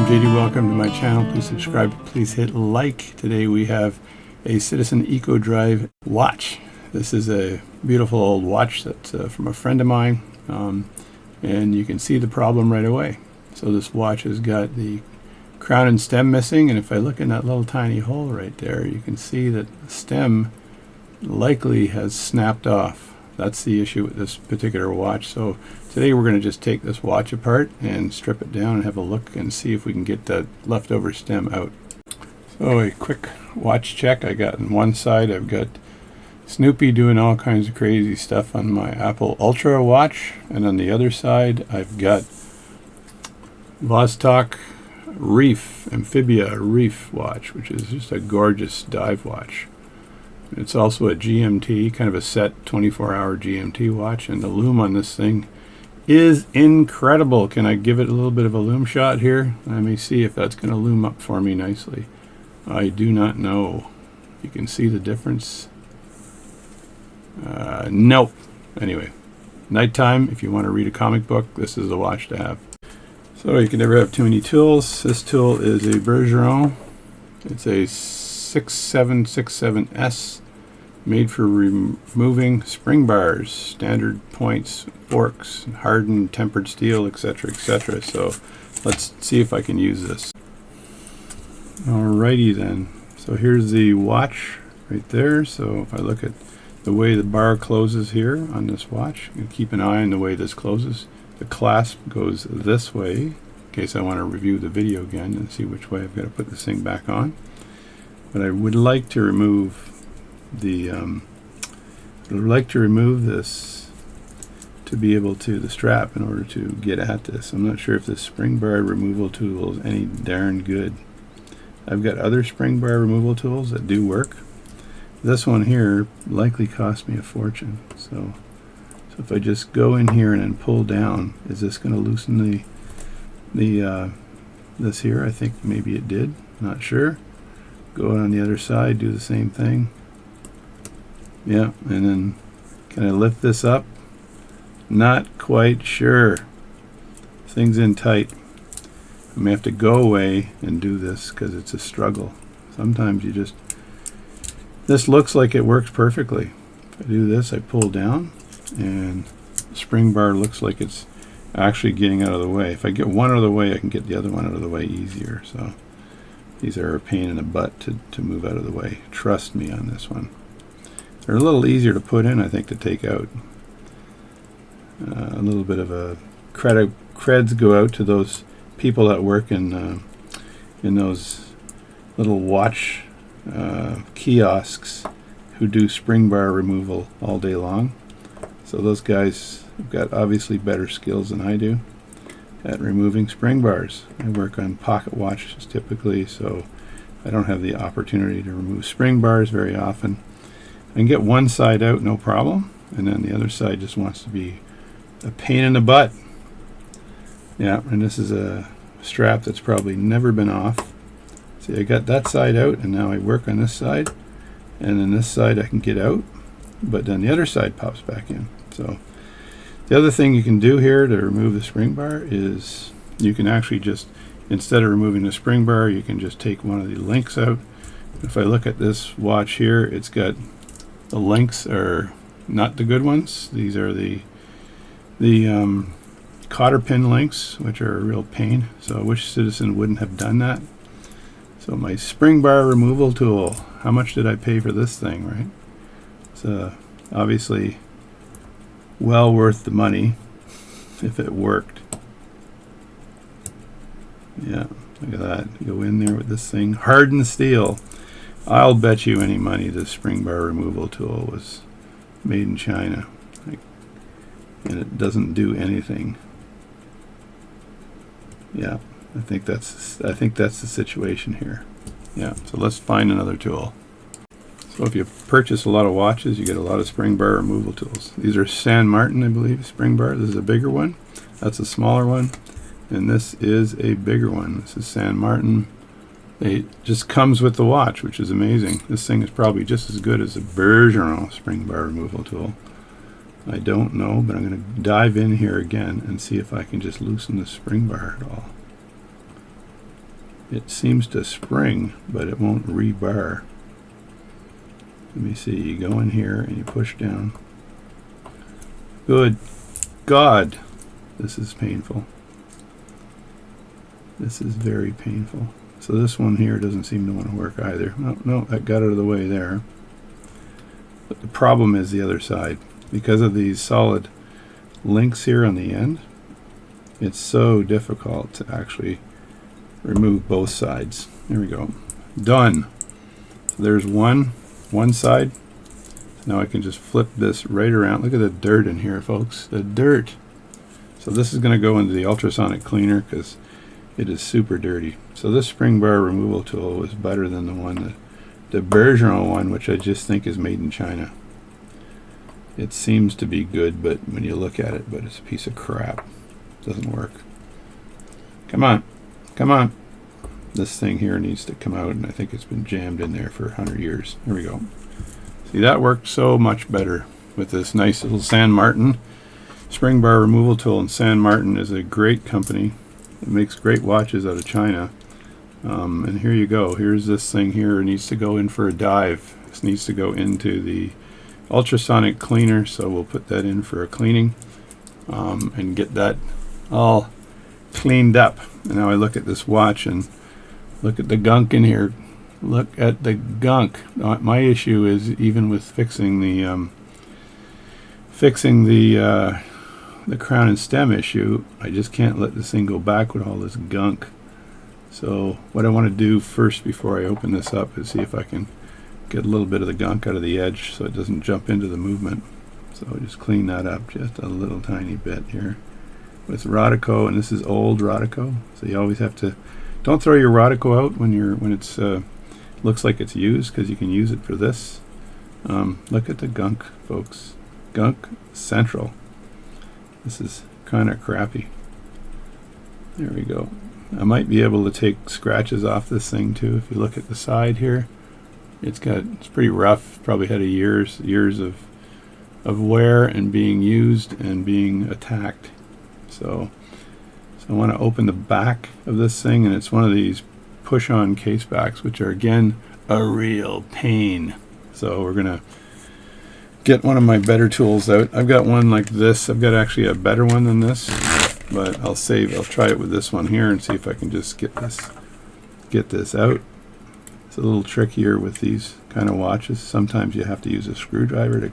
I'm JD. Welcome to my channel. Please subscribe. Please hit like. Today we have a Citizen Eco Drive watch. This is a beautiful old watch that's from a friend of mine, and you can see the problem right away. So this watch has got the crown and stem missing, and if I look in that little tiny hole right there, you can see that the stem likely has snapped off. That's the issue with this particular watch. So today we're going to just take this watch apart and strip it down and have a look and see if we can get that leftover stem out. So a quick watch check. I got on one side, I've got Snoopy doing all kinds of crazy stuff on my Apple Ultra watch, and on the other side I've got Vostok Reef, Amphibia Reef watch, which is just a gorgeous dive watch. It's also a GMT, kind of a set 24-hour GMT watch, and the lume on this thing is incredible. Can I give it a little bit of a lume shot here? Let me see if that's going to lume up for me nicely. I do not know. You can see the difference. Nope. Anyway, nighttime, if you want to read a comic book, this is the watch to have. So you can never have too many tools. This tool is a Bergeron. It's a 6767S, made for removing spring bars, standard points, forks, hardened tempered steel, etc., etc. So let's see if I can use this. Alrighty then. So here's the watch right there. So if I look at the way the bar closes here on this watch, you keep an eye on the way this closes. The clasp goes this way, in case I want to review the video again and see which way I've got to put this thing back on. But I would like to remove this to be able to, the strap, in order to get at this. I'm not sure if this spring bar removal tool is any darn good. I've got other spring bar removal tools that do work. This one here likely cost me a fortune. So if I just go in here and then pull down, is this going to loosen this here? I think maybe it did. Not sure. Go on the other side, do the same thing. Yeah, and then can I lift this up? Not quite sure. Thing's in tight. I may have to go away and do this because it's a struggle. Sometimes you just, this looks like it works perfectly. If I do this, I pull down and the spring bar looks like it's actually getting out of the way. If I get one out of the way, I can get the other one out of the way easier. So these are a pain in the butt to move out of the way. Trust me on this one. They're a little easier to put in, I think, to take out. A little bit of a creds go out to those people that work in those little watch kiosks who do spring bar removal all day long. So those guys have got obviously better skills than I do at removing spring bars. I work on pocket watches typically, so I don't have the opportunity to remove spring bars very often. I can get one side out, no problem, and then the other side just wants to be a pain in the butt. Yeah, and this is a strap that's probably never been off. See, I got that side out, and now I work on this side, and then this side I can get out, but then the other side pops back in. So the other thing you can do here to remove the spring bar is you can actually just, instead of removing the spring bar, you can just take one of the links out. If I look at this watch here, it's got, the links are not the good ones. These are the cotter pin links, which are a real pain. So I wish Citizen wouldn't have done that. So my spring bar removal tool, how much did I pay for this thing, right? It's obviously well worth the money if it worked. Yeah, look at that. You go in there with this thing, hardened steel. I'll bet you any money this spring bar removal tool was made in China, and it doesn't do anything. Yeah, I think that's the situation here. Yeah, so let's find another tool. So if you purchase a lot of watches, you get a lot of spring bar removal tools. These are San Martin, I believe, spring bar. This is a bigger one. That's a smaller one. And this is a bigger one. This is San Martin. It just comes with the watch, which is amazing. This thing is probably just as good as a Bergeron spring bar removal tool. I don't know, but I'm going to dive in here again and see if I can just loosen the spring bar at all. it seems to spring, but it won't rebar. Let me see, you go in here and you push down. Good God, this is painful. This is very painful. So this one here doesn't seem to want to work either. No, that got out of the way there. But the problem is the other side. Because of these solid links here on the end, it's so difficult to actually remove both sides. There we go. Done. So there's one side. Now I can just flip this right around. Look at the dirt in here, folks. The dirt. So this is going to go into the ultrasonic cleaner because it is super dirty. So this spring bar removal tool was better than the one, the Bergeron one, which I just think is made in China. It seems to be good, but when you look at it, but it's a piece of crap. Doesn't work. Come on. Come on. This thing here needs to come out, and I think it's been jammed in there for 100 years. There we go. See, that worked so much better with this nice little San Martin spring bar removal tool. And San Martin is a great company. It makes great watches out of China. And here you go. Here's this thing here. It needs to go in for a dive. This needs to go into the ultrasonic cleaner, so we'll put that in for a cleaning and get that all cleaned up. And now I look at this watch and look at the gunk in here. Look at the gunk. My issue is even with fixing the crown and stem issue, I just can't let this thing go back with all this gunk. So what I want to do first before I open this up is see if I can get a little bit of the gunk out of the edge so it doesn't jump into the movement. So just clean that up just a little tiny bit here with Rodico, and this is old Rodico, so you always have to, don't throw your Rodico out when it's looks like it's used, because you can use it for this. Look at the gunk, folks. Gunk central. This is kind of crappy. There we go. I might be able to take scratches off this thing too. If you look at the side here, it's pretty rough. Probably had years of wear and being used and being attacked. So I want to open the back of this thing, and it's one of these push-on case backs, which are again a real pain. So we're gonna get one of my better tools out. I've got one like this. I've got actually a better one than this, but I'll try it with this one here and see if I can just get this out. It's a little trickier with these kind of watches. Sometimes you have to use a screwdriver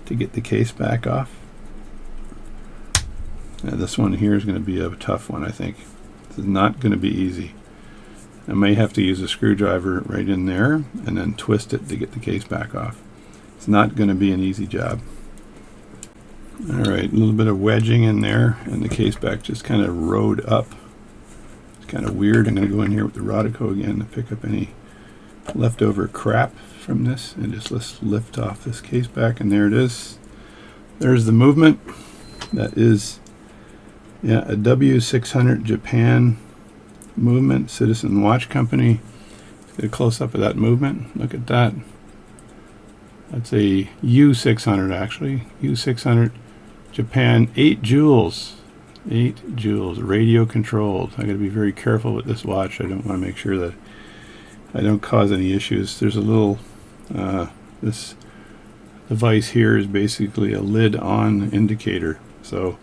to get the case back off. Now this one here is going to be a tough one, I think. This is not going to be easy. I may have to use a screwdriver right in there and then twist it to get the case back off. It's not going to be an easy job. Alright, a little bit of wedging in there, and the case back just kind of rode up. It's kind of weird. I'm going to go in here with the Rodico again to pick up any leftover crap from this, and just lift off this case back, and there it is. There's the movement. That is a W600 Japan movement, Citizen Watch Company. Let's get a close-up of that movement. Look at that. That's a U600 actually. U600 Japan, 8 joules. 8 joules, radio controlled. I got to be very careful with this watch. I don't want to make sure that I don't cause any issues. There's a little, this device here is basically a lid-on indicator. So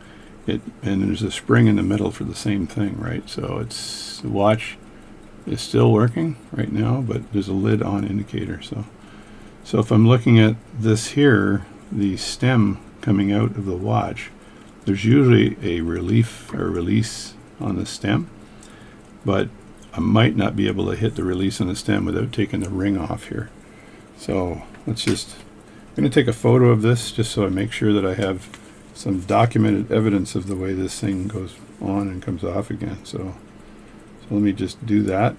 and there's a spring in the middle for the same thing, right? So the watch is still working right now, but there's a lid-on indicator. So if I'm looking at this here, the stem coming out of the watch, there's usually a release on the stem, but I might not be able to hit the release on the stem without taking the ring off here. So I'm going to take a photo of this just so I make sure that I have some documented evidence of the way this thing goes on and comes off again. So let me just do that.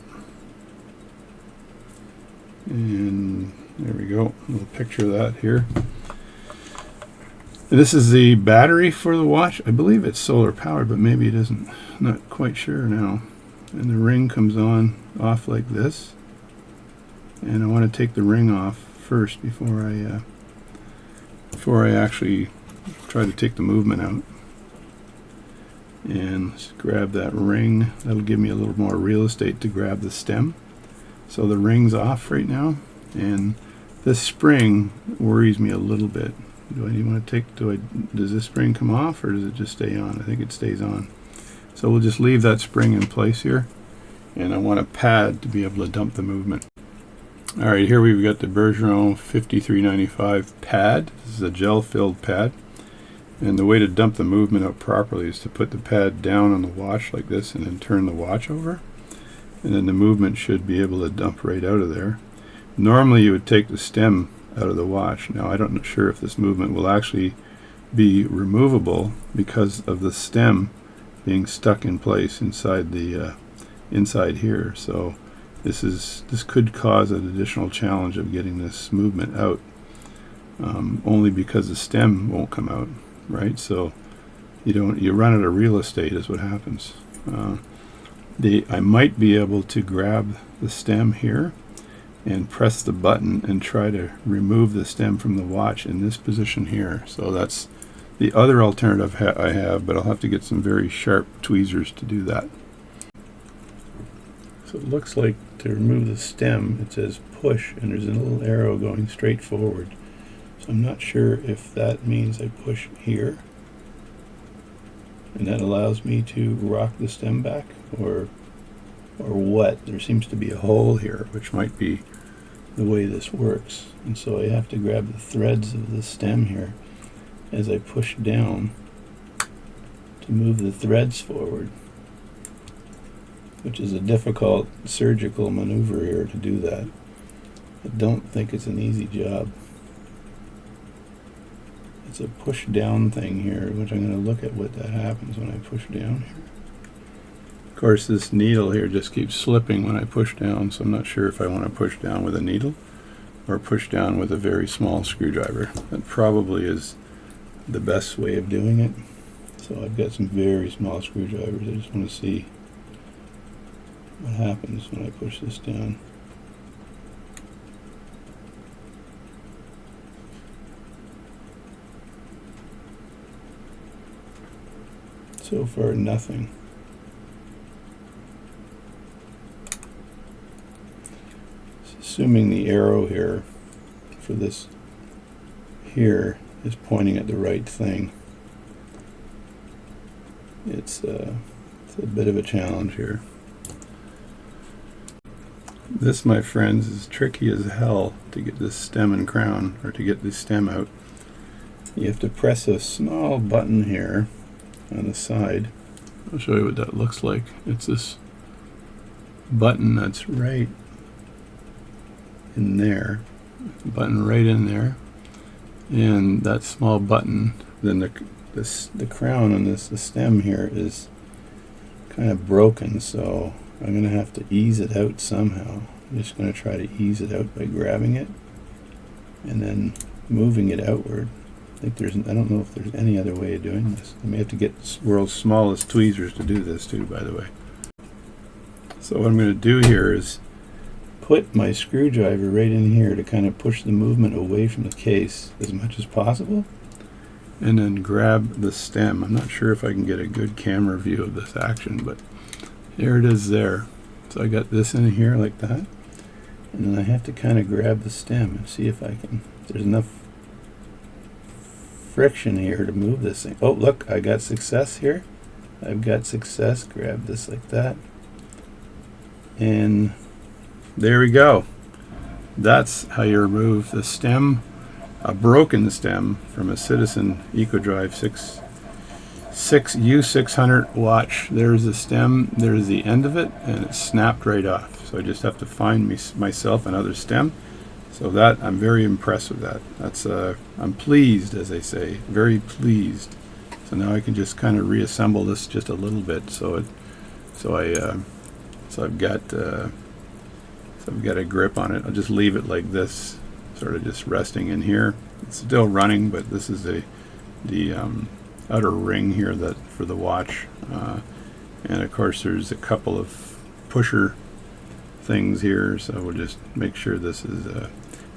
And there we go. A little picture of that here. And this is the battery for the watch. I believe it's solar powered, but maybe it isn't. Not quite sure now. And the ring comes off like this. And I want to take the ring off first before I actually try to take the movement out. And let's grab that ring. That'll give me a little more real estate to grab the stem. So the ring's off right now, and this spring worries me a little bit. Do I want to take, does this spring come off, or does it just stay on? I think it stays on. So we'll just leave that spring in place here, and I want a pad to be able to dump the movement. All right, here we've got the Bergeron 5395 pad. This is a gel-filled pad, and the way to dump the movement out properly is to put the pad down on the watch like this and then turn the watch over, and then the movement should be able to dump right out of there. Normally you would take the stem out of the watch. Now I'm not sure if this movement will actually be removable because of the stem being stuck in place inside the inside here. So this could cause an additional challenge of getting this movement out, only because the stem won't come out, right? So you run out of real estate is what happens. I might be able to grab the stem here and press the button and try to remove the stem from the watch in this position here. So that's the other alternative I have, but I'll have to get some very sharp tweezers to do that. So it looks like to remove the stem, it says push, and there's a little arrow going straight forward. So I'm not sure if that means I push here, and that allows me to rock the stem back, or what. There seems to be a hole here, which might be the way this works. And so I have to grab the threads of the stem here as I push down to move the threads forward, which is a difficult surgical maneuver here to do that. I don't think it's an easy job. It's a push down thing here, which I'm going to look at what that happens when I push down here. Of course, this needle here just keeps slipping when I push down, so I'm not sure if I want to push down with a needle or push down with a very small screwdriver. That probably is the best way of doing it. So I've got some very small screwdrivers. I just want to see what happens when I push this down. So far, nothing. Assuming the arrow here for this here is pointing at the right thing. It's a bit of a challenge here. This, my friends, is tricky as hell to get this stem and crown, or to get this stem out. You have to press a small button here on the side. I'll show you what that looks like. It's this button that's right in there, button right in there, and that small button, then the crown on the stem here is kind of broken, so I'm going to have to ease it out somehow. I'm just going to try to ease it out by grabbing it and then moving it outward. I don't know if there's any other way of doing this. I may have to get the world's smallest tweezers to do this too, by the way. So what I'm going to do here is put my screwdriver right in here to kind of push the movement away from the case as much as possible, and then grab the stem. I'm not sure if I can get a good camera view of this action, but here it is there. So I got this in here like that, and then I have to kind of grab the stem and see if I can, if there's enough friction here to move this thing. Oh, look, I got success here. I've got success. Grab this like that, and there we go. That's how you remove the stem, a broken stem from a Citizen EcoDrive 6U600 watch. There's the stem, there's the end of it, and it snapped right off. So I just have to find myself another stem. So that, I'm very impressed with that. That's I'm pleased, as they say, very pleased. So now I can just kind of reassemble this just a little bit. So I've got a grip on it. I'll just leave it like this, sort of just resting in here. It's still running, but this is the outer ring here that for the watch, and of course there's a couple of pusher things here. So we'll just make sure this is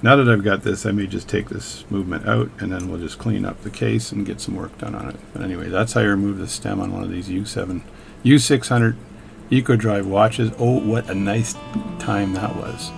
Now that I've got this, I may just take this movement out, and then we'll just clean up the case and get some work done on it. But anyway, that's how you remove the stem on one of these U600 Eco Drive watches. Oh, what a nice time that was.